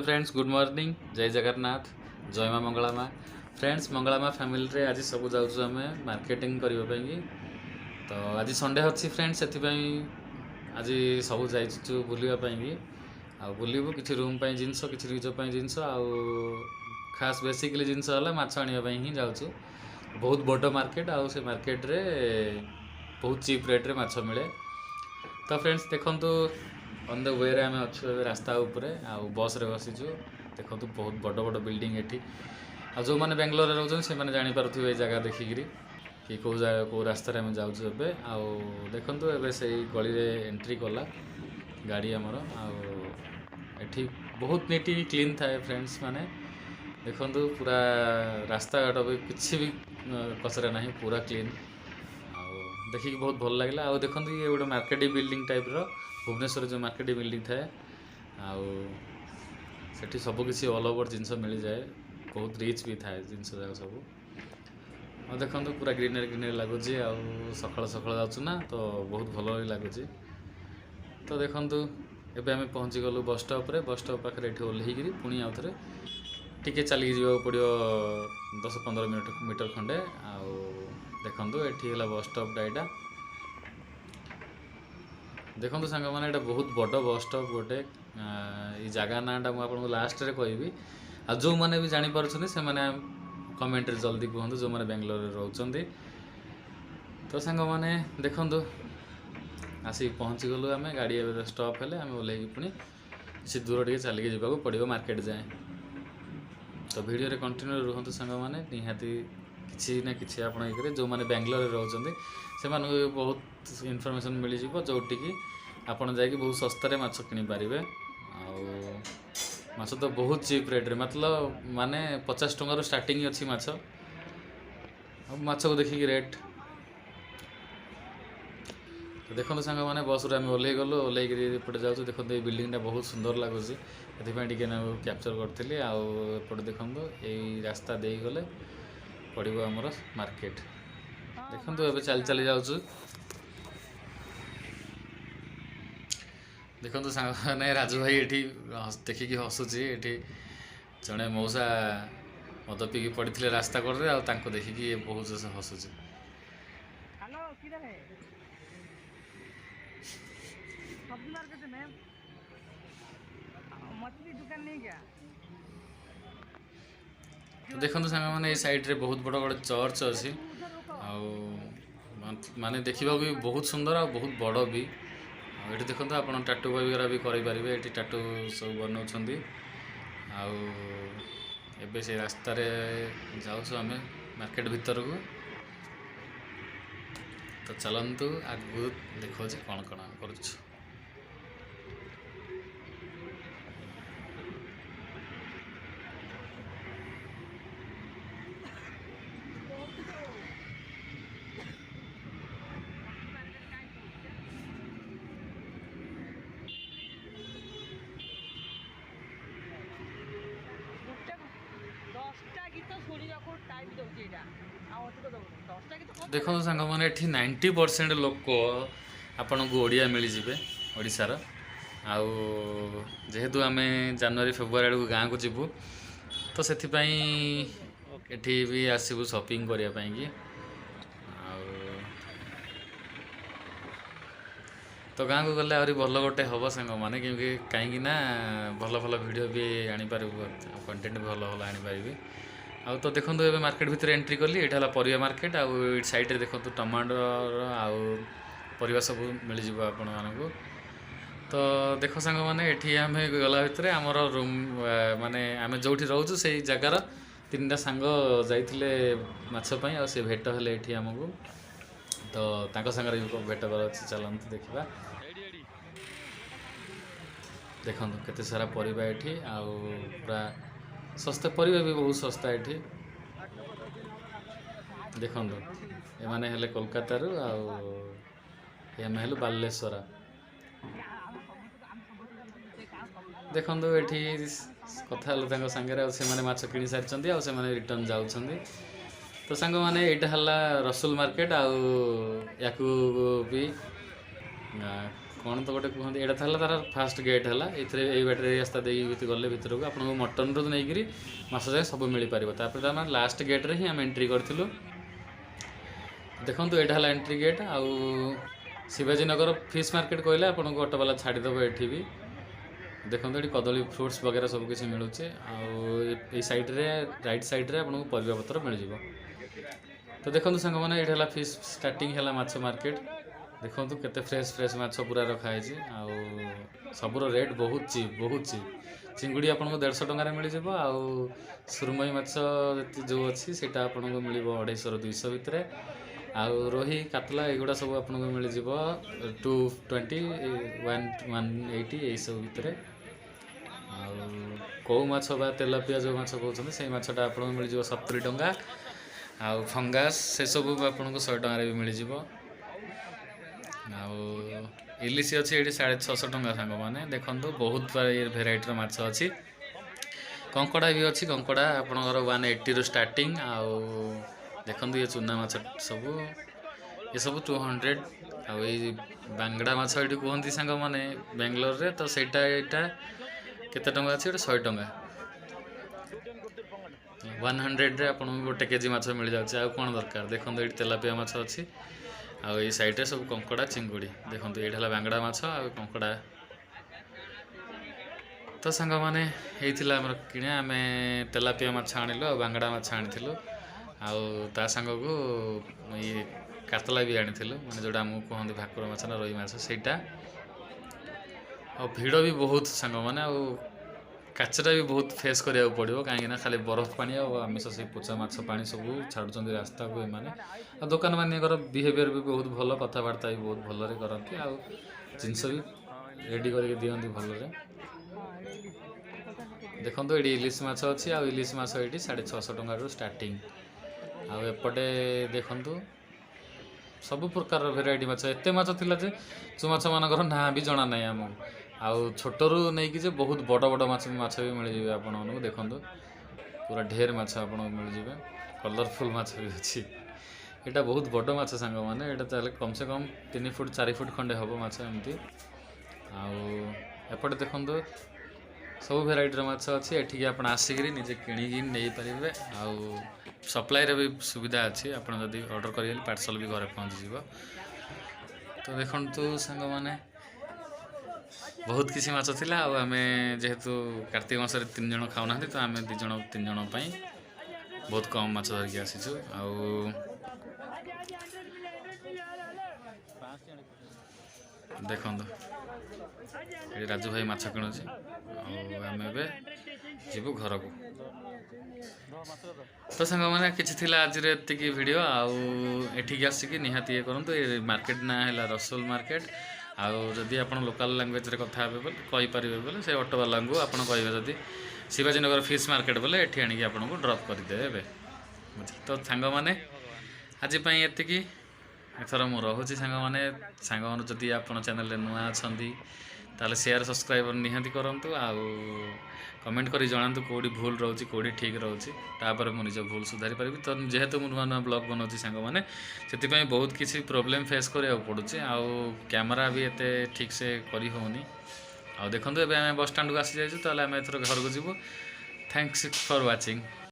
Friends good morning जय जगन्नाथ जय माँ मंगला माँ फ्रेंड्स मंगला माँ फैमिली रे आज सब जाऊँ आम मार्केटिंग करने तो आज संडे अच्छी फ्रेंड्स से आज सब जाइचु बुलापाई आ बुलू कि रूम जिनस कि निजपाई जिनस खास बेसिकली जिनस माछ आने ही जाऊँ बहुत बड़ मार्केट आउ से मार्केट रे बहुत चीप रेट रे माछ मिले। तो फ्रेंड्स देखंतु ऑन द वे रे आम अच्छे रास्ता उपरे आ बस रे बसीचु देखंतु बहुत बड़ बड़ बिल्डिंग एठी आ जो मैंने बेंगलोर रे रहउछन से माने जानि पारुथिबे ए जगह देखिकरी कि को जगह को रास्ता रे हम जाउछु एबे आ देखंतु एबे सेही गली रे एंट्री कला गाड़ी हमर आ एठी बहुत नीट क्लीन थाए फ्रेंड्स माने देखंतु पूरा रास्ता घाट भी किछि भी कचरा नहीं पूरा क्लीन देखिए बहुत भल लगे आ देखो ये गोटे मार्केट बिल्डिंग टाइप रो भुवनेश्वर जो मार्केट बिल्डिंग थाए आठी सबकि ऑल ओवर जिनस मिल जाए बहुत रिच भी थाए जिनस जाक सब और देखो पूरा ग्रीनरी ग्रीनरी लगुच सकाल सकाल जाऊँ तो बहुत भल भी लगुच। तो देखु एबे आम पहुँची गलु बस स्टॉप रे बस स्टॉप पाखे ये ओह्लैक पुणी आउ थे टिके चलिक जा पड़ो 10-15 मीटर खंडे देखो ये बस स्टॉप यहाँ देखो सांग मैंने ये बहुत बड़ बस स्टॉप गोटे ये जगह नाटा मुझे लास्ट रे कहबी आ जो मैंने भी जापर से कमेंट रे जल्दी कहतु जो मैंने बेंगलोर रोचंती। तो सांग मैंने देखु आसिक पहुँची गलु आम गाड़ी स्टॉप हेले आम ओह्लैक पुणी किसी दूर टे चलिए जावाक पड़ो मार्केट जाए। तो वीडियो रे कंटिन्यू रुहतु सांग मैंने निहाती किसी ना कि आप जो मैंने बेंगलोर रोचंती से बहुत इनफॉरमेशन मिल जाव जोटि आपड़ जा बहुत सस्तार माछ किनी पारे माछ तो बहुत चीप रेट रे मतलब माने 50 टंकार स्टार्टिंग अच्छी माछ को देखिए रेट। तो देखो सांग मैंने बस रे ओह्लै गलु ओह्लैक जाऊँ देखो ये बिल्डिंगटा बहुत सुंदर लगुच से कैप्चर करी आउट देखो यही रास्ता दे गले पड़ो आमर मार्केट देखो ए चली चली जाऊँ देखो सांग मैंने राजू भाई ये देखिकी हसुची ये जड़े मौसा मद पीकी पड़े रास्ता कड़े आ देखिकी बहुत जोर से हसुची। तो देखो सांग मैंने ये साइड रे बहुत बड़ बड़ चर्च अच्छी माने देखा भी बहुत सुंदर आ बहुत बड़ भी ये देखो आप टाटू वगैरह भी करेंगे ये टाटू सब बनाऊँ आबे से रास्तार जाऊँ आम मार्केट भीतर को। तो चलतु आगू देखो कौन कौन कर देखो सांग मैंने 90% लोक आपन को ओडिया मिल जाए ओडिशार आउ जेहेतु आम जनवरी फेब्रुआरी आड़ गाँव को जीवु तो से भी आसबू शॉपिंग करने तो गाँव को गले आहरी भल गोटे हम सांग मैंने क्योंकि कहीं भल भल वीडियो भी आनीपर कंटेंट भी भल भल आनीपारि आउ। तो देखो ये मार्केट भितर एंट्री कली यहाँ परिवा मार्केट आउ साइड रे देखो टमाटर आउ परिवा सब मिल जाव आपण मानक। तो देख सांग मैंने ये आम गला भितर आमर रूम माने आम जो रोचु से जगार 3टा सांग जाइए माछपाई आ भेट हेले ये आमको तो सांगे भेट कर चलते देखा देखो केते सारा परिवा ये पूरा सस्ता परिवा भी बहुत सस्ता ये देखो ये माने हेले कोलकाता रु आम हेलु बालेश्वरा देखो ये कथा सांगे से माछ किणी सारी आ रिटर्न जाऊँगी। तो सांग मैंने यहाँ है रसुल मार्केट आउ भी କ'ଣ ତ ଗୋଟେ କୁହନ୍ତି, ଏଇଟା ହେଲା ତାର ଫାଷ୍ଟ ଗେଟ୍ ହେଲା। ଏଥିରେ ଏଇ ବାଟରେ ରାସ୍ତା ଦେଇକି ଗଲେ ଭିତରକୁ ଆପଣଙ୍କୁ ମଟନ୍ରୁ ନେଇକିରି ମାଛ ଯାଏ ସବୁ ମିଳିପାରିବ। ତାପରେ ଆମେ ଲାଷ୍ଟ ଗେଟ୍ରେ ହିଁ ଆମେ ଏଣ୍ଟ୍ରି କରିଥିଲୁ। ଦେଖନ୍ତୁ ଏଇଟା ହେଲା ଏଣ୍ଟ୍ରି ଗେଟ୍। ଆଉ ଶିବାଜୀ ନଗର ଫିସ୍ ମାର୍କେଟ କହିଲେ ଆପଣଙ୍କୁ ଅଟୋବାଲା ଛାଡ଼ିଦେବ ଏଠି ବି। ଦେଖନ୍ତୁ ଏଠି କଦଳୀ ଫ୍ରୁଟ୍ସ ବଗେରା ସବୁ କିଛି ମିଳୁଛି। ଆଉ ଏଇ ସାଇଡ଼୍ରେ ରାଇଟ୍ ସାଇଡ଼୍ରେ ଆପଣଙ୍କୁ ପରିବାପତ୍ର ମିଳିଯିବ। ତ ଦେଖନ୍ତୁ ସାଙ୍ଗମାନେ, ଏଇଟା ହେଲା ଫିସ୍ ଷ୍ଟାର୍ଟିଂ ହେଲା ମାଛ ମାର୍କେଟ। ଦେଖନ୍ତୁ କେତେ ଫ୍ରେଶ୍ ମାଛ ପୁରା ରଖାହେଇଛି। ଆଉ ସବୁର ରେଟ୍ ବହୁତ ଚିପ୍। ଚିଙ୍ଗୁଡ଼ି ଆପଣଙ୍କୁ 150 ଟଙ୍କାରେ ମିଳିଯିବ। ଆଉ ସୁରମଇ ମାଛ ଯେଉଁ ଅଛି ସେଇଟା ଆପଣଙ୍କୁ ମିଳିବ 250ରୁ 200 ଭିତରେ। ଆଉ ରୋହି କାତଲା ଏଗୁଡ଼ା ସବୁ ଆପଣଙ୍କୁ ମିଳିଯିବ 220, 180 ଏଇସବୁ ଭିତରେ। ଆଉ କଉ ମାଛ ବା ତେଲାପିଆ ଯେଉଁ ମାଛ କହୁଛନ୍ତି ସେଇ ମାଛଟା ଆପଣଙ୍କୁ ମିଳିଯିବ 70 ଟଙ୍କା। ଆଉ ଫଙ୍ଗାସ୍ ସେସବୁ ଆପଣଙ୍କୁ 100 ଟଙ୍କାରେ ବି ମିଳିଯିବ। ଆଉ ଇଲିଶି ଅଛି ଏଇଠି 650 ଟଙ୍କା ସାଙ୍ଗମାନେ। ଦେଖନ୍ତୁ ବହୁତ ଭେରାଇଟିର ମାଛ ଅଛି। କଙ୍କଡ଼ା ବି ଅଛି, କଙ୍କଡ଼ା ଆପଣଙ୍କର 180ରୁ ଷ୍ଟାର୍ଟିଂ। ଆଉ ଦେଖନ୍ତୁ ଇଏ ଚୁନା ମାଛ ସବୁ, ଏସବୁ 200। ଆଉ ଏଇ ବାଙ୍ଗଡ଼ା ମାଛ ଏଇଠି କୁହନ୍ତି ସାଙ୍ଗମାନେ ବାଙ୍ଗାଲୋରରେ, ତ ସେଇଟା ଏଇଟା କେତେ ଟଙ୍କା ଅଛି? ଏଇଟା 100 ଟଙ୍କା। 100ରେ ଆପଣଙ୍କୁ 1 କେଜି ମାଛ ମିଳିଯାଉଛି। ଆଉ କ'ଣ ଦରକାର? ଦେଖନ୍ତୁ ଏଇଠି ତେଲାପିଆ ମାଛ ଅଛି। ଆଉ ଏଇ ସାଇଡ଼୍ରେ ସବୁ କଙ୍କଡ଼ା ଚିଙ୍ଗୁଡ଼ି। ଦେଖନ୍ତୁ ଏଇଟା ହେଲା ବାଙ୍ଗଡ଼ା ମାଛ ଆଉ କଙ୍କଡ଼ା। ତ ସାଙ୍ଗମାନେ ହେଇଥିଲା ଆମର କିଣା। ଆମେ ତେଲାପିଆ ମାଛ ଆଣିଲୁ ଆଉ ବାଙ୍ଗଡ଼ା ମାଛ ଆଣିଥିଲୁ। ଆଉ ତା ସାଙ୍ଗକୁ ଇଏ କାତଲା ବି ଆଣିଥିଲୁ, ମାନେ ଯେଉଁଟା ଆମକୁ କୁହନ୍ତି ଭାକୁର ମାଛ ନା ରୋହି ମାଛ ସେଇଟା। ଆଉ ଭିଡ଼ ବି ବହୁତ ସାଙ୍ଗମାନେ। ଆଉ କାଚଟା ବି ବହୁତ ଫେସ୍ କରିବାକୁ ପଡ଼ିବ, କାହିଁକିନା ଖାଲି ବରଫ ପାଣି ଆଉ ଆମିଷ ସେଇ ପୋଚା ମାଛ ପାଣି ସବୁ ଛାଡ଼ୁଛନ୍ତି ରାସ୍ତାକୁ ଏମାନେ। ଆଉ ଦୋକାନମାନଙ୍କର ବିହେଭିଅର୍ ବି ବହୁତ ଭଲ, କଥାବାର୍ତ୍ତା ବି ବହୁତ ଭଲରେ କରନ୍ତି। ଆଉ ଜିନିଷ ବି ରେଡ଼ି କରିକି ଦିଅନ୍ତି ଭଲରେ। ଦେଖନ୍ତୁ ଏଇଠି ଇଲିଶ ମାଛ ଅଛି। ଆଉ ଇଲିଶ ମାଛ ଏଇଠି 650 ଟଙ୍କାରୁ ଷ୍ଟାର୍ଟିଂ। ଆଉ ଏପଟେ ଦେଖନ୍ତୁ ସବୁ ପ୍ରକାରର ଭେରାଇଟି ମାଛ। ଏତେ ମାଛ ଥିଲା ଯେ ଯେଉଁ ମାଛମାନଙ୍କର ନାଁ ବି ଜଣା ନାହିଁ ଆମକୁ। ଆଉ ଛୋଟରୁ ନେଇକି ଯେ ବହୁତ ବଡ଼ ମାଛ ବି ମିଳିଯିବେ ଆପଣମାନଙ୍କୁ। ଦେଖନ୍ତୁ ପୁରା ଢେର ମାଛ ଆପଣଙ୍କୁ ମିଳିଯିବେ। କଲରଫୁଲ୍ ମାଛ ବି ଅଛି। ଏଇଟା ବହୁତ ବଡ଼ ମାଛ ସାଙ୍ଗମାନେ। ଏଇଟା ତାହେଲେ କମ୍ ସେ କମ୍ 3 ଫୁଟ 4 ଫୁଟ ଖଣ୍ଡେ ହେବ ମାଛ ଏମିତି। ଆଉ ଏପଟେ ଦେଖନ୍ତୁ ସବୁ ଭେରାଇଟିର ମାଛ ଅଛି। ଏଠିକି ଆପଣ ଆସିକିରି ନିଜେ କିଣିକି ନେଇପାରିବେ। ଆଉ ସପ୍ଲାଇର ବି ସୁବିଧା ଅଛି। ଆପଣ ଯଦି ଅର୍ଡ଼ର କରିବେ ପାର୍ସଲ୍ ବି ଘରେ ପହଞ୍ଚିଯିବ। ତ ଦେଖନ୍ତୁ ସାଙ୍ଗମାନେ ବହୁତ କିଛି ମାଛ ଥିଲା। ଆଉ ଆମେ ଯେହେତୁ କାର୍ତ୍ତିକ ମାସରେ 3 ଜଣ ଖାଉନାହାନ୍ତି, ତ ଆମେ 2 ଜଣ 3 ଜଣ ପାଇଁ ବହୁତ କମ୍ ମାଛ ଧରିକି ଆସିଛୁ। ଆଉ ଦେଖନ୍ତୁ ଏଠି ରାଜୁ ଭାଇ ମାଛ କିଣୁଛି। ଆଉ ଆମେ ଏବେ ଯିବୁ ଘରକୁ। ତ ସାଙ୍ଗମାନେ କିଛି ଥିଲା ଆଜିର ଏତିକି ଭିଡ଼ିଓ। ଆଉ ଏଠିକି ଆସିକି ନିହାତି ଇଏ କରନ୍ତୁ। ଏ ମାର୍କେଟ ନାଁ ହେଲା ରସୁଲ ମାର୍କେଟ। ଆଉ ଯଦି ଆପଣ ଲୋକାଲ୍ ଲାଙ୍ଗୁଏଜ୍ରେ କଥା ହେବେ ବୋଲେ କହିପାରିବେ ବୋଲେ ସେ ଅଟୋବାଲାଙ୍କୁ ଆପଣ କହିବେ ଯଦି ଶିବାଜୀ ନଗର ଫିସ୍ ମାର୍କେଟ ବୋଲେ ଏଠି ଆଣିକି ଆପଣଙ୍କୁ ଡ୍ରପ୍ କରିଦେବେ। ତ ସାଙ୍ଗମାନେ ଆଜି ପାଇଁ ଏତିକି। ଏଥର ମୁଁ ରହୁଛି ସାଙ୍ଗମାନେ। ଯଦି ଆପଣ ଚ୍ୟାନେଲରେ ନୂଆ ଅଛନ୍ତି ତାହେଲେ ସେୟାର ସବସ୍କ୍ରାଇବ୍ ନିହାତି କରନ୍ତୁ। ଆଉ କମେଣ୍ଟ କରି ଜଣାନ୍ତୁ କେଉଁଠି ଭୁଲ ରହୁଛି କେଉଁଠି ଠିକ୍ ରହୁଛି। ତାପରେ ମୁଁ ନିଜ ଭୁଲ ସୁଧାରି ପାରିବି। ତ ଯେହେତୁ ମୁଁ ନୂଆ ବ୍ଲଗ୍ ବନାଉଛି ସାଙ୍ଗମାନେ, ସେଥିପାଇଁ ବହୁତ କିଛି ପ୍ରୋବ୍ଲେମ୍ ଫେସ୍ କରିବାକୁ ପଡ଼ୁଛି। ଆଉ କ୍ୟାମେରା ବି ଏତେ ଠିକ୍ସେ କରି ହେଉନି। ଆଉ ଦେଖନ୍ତୁ ଏବେ ଆମେ ବସ୍ ଷ୍ଟାଣ୍ଡକୁ ଆସିଯାଇଛୁ, ତାହେଲେ ଆମେ ଏଥର ଘରକୁ ଯିବୁ। Thanks for watching.